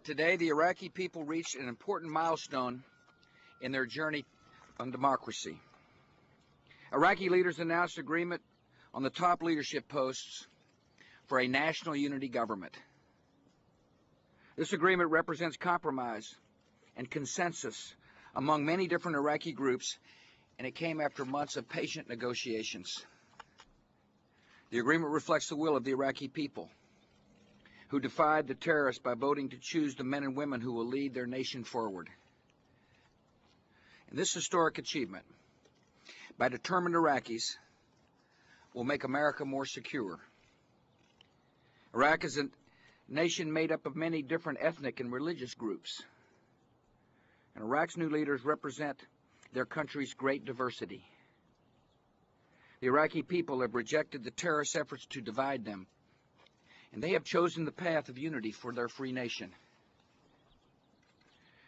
Today, the Iraqi people reached an important milestone in their journey on democracy. Iraqi leaders announced agreement on the top leadership posts for a national unity government. This agreement represents compromise and consensus among many different Iraqi groups, and it came after months of patient negotiations. The agreement reflects the will of the Iraqi people, who defied the terrorists by voting to choose the men and women who will lead their nation forward. And this historic achievement by determined Iraqis will make America more secure. Iraq is a nation made up of many different ethnic and religious groups, and Iraq's new leaders represent their country's great diversity. The Iraqi people have rejected the terrorist efforts to divide them, and they have chosen the path of unity for their free nation.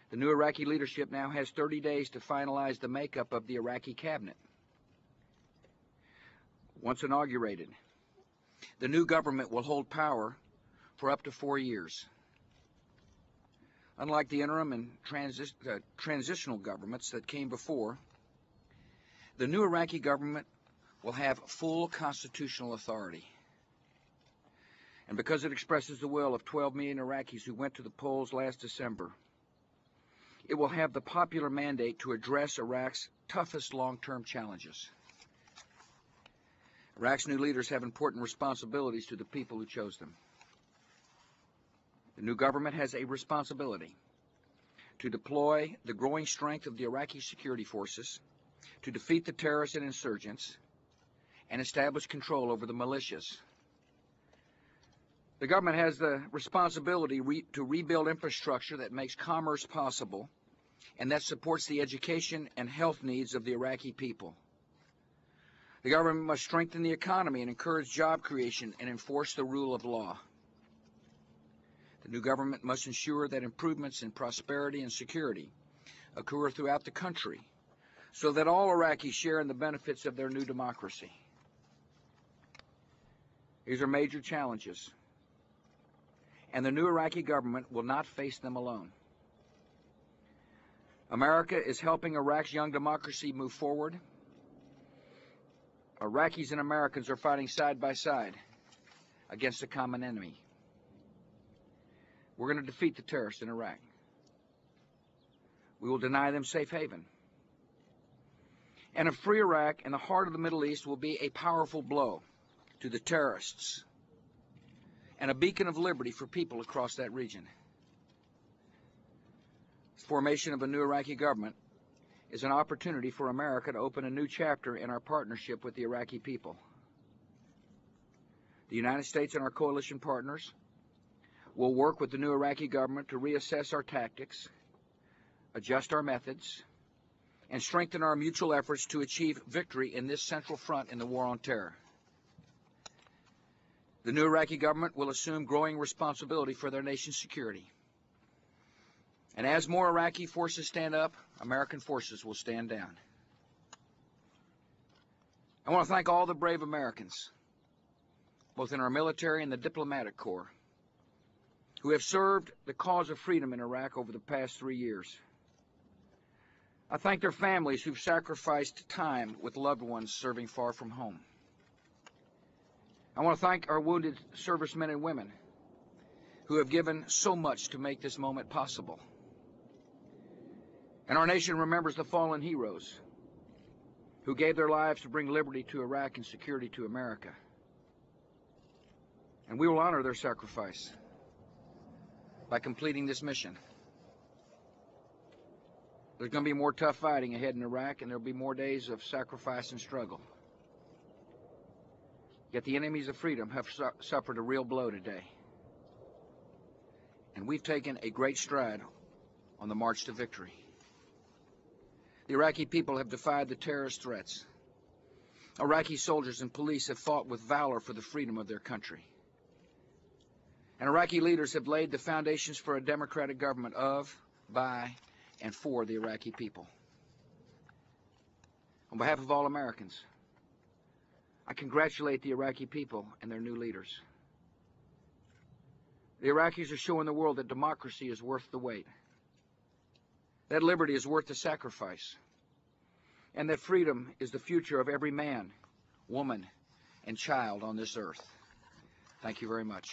The new Iraqi leadership now has 30 days to finalize the makeup of the Iraqi cabinet. Once inaugurated, the new government will hold power for up to 4 years. Unlike the interim and transitional governments that came before, the new Iraqi government will have full constitutional authority. And because it expresses the will of 12 million Iraqis who went to the polls last December, it will have the popular mandate to address Iraq's toughest long-term challenges. Iraq's new leaders have important responsibilities to the people who chose them. The new government has a responsibility to deploy the growing strength of the Iraqi security forces, to defeat the terrorists and insurgents, and establish control over the militias. The government has the responsibility to rebuild infrastructure that makes commerce possible and that supports the education and health needs of the Iraqi people. The government must strengthen the economy and encourage job creation and enforce the rule of law. The new government must ensure that improvements in prosperity and security occur throughout the country so that all Iraqis share in the benefits of their new democracy. These are major challenges, and the new Iraqi government will not face them alone. America is helping Iraq's young democracy move forward. Iraqis and Americans are fighting side by side against a common enemy. We're going to defeat the terrorists in Iraq. We will deny them safe haven. And a free Iraq in the heart of the Middle East will be a powerful blow to the terrorists and a beacon of liberty for people across that region. The formation of a new Iraqi government is an opportunity for America to open a new chapter in our partnership with the Iraqi people. The United States and our coalition partners will work with the new Iraqi government to reassess our tactics, adjust our methods, and strengthen our mutual efforts to achieve victory in this central front in the war on terror. The new Iraqi government will assume growing responsibility for their nation's security. And as more Iraqi forces stand up, American forces will stand down. I want to thank all the brave Americans, both in our military and the diplomatic corps, who have served the cause of freedom in Iraq over the past 3 years. I thank their families who've sacrificed time with loved ones serving far from home. I want to thank our wounded servicemen and women who have given so much to make this moment possible. And our nation remembers the fallen heroes who gave their lives to bring liberty to Iraq and security to America. And we will honor their sacrifice by completing this mission. There's going to be more tough fighting ahead in Iraq, and there'll be more days of sacrifice and struggle. Yet the enemies of freedom have suffered a real blow today. And we've taken a great stride on the march to victory. The Iraqi people have defied the terrorist threats. Iraqi soldiers and police have fought with valor for the freedom of their country. And Iraqi leaders have laid the foundations for a democratic government of, by, and for the Iraqi people. On behalf of all Americans, I congratulate the Iraqi people and their new leaders. The Iraqis are showing the world that democracy is worth the wait, that liberty is worth the sacrifice, and that freedom is the future of every man, woman, and child on this earth. Thank you very much.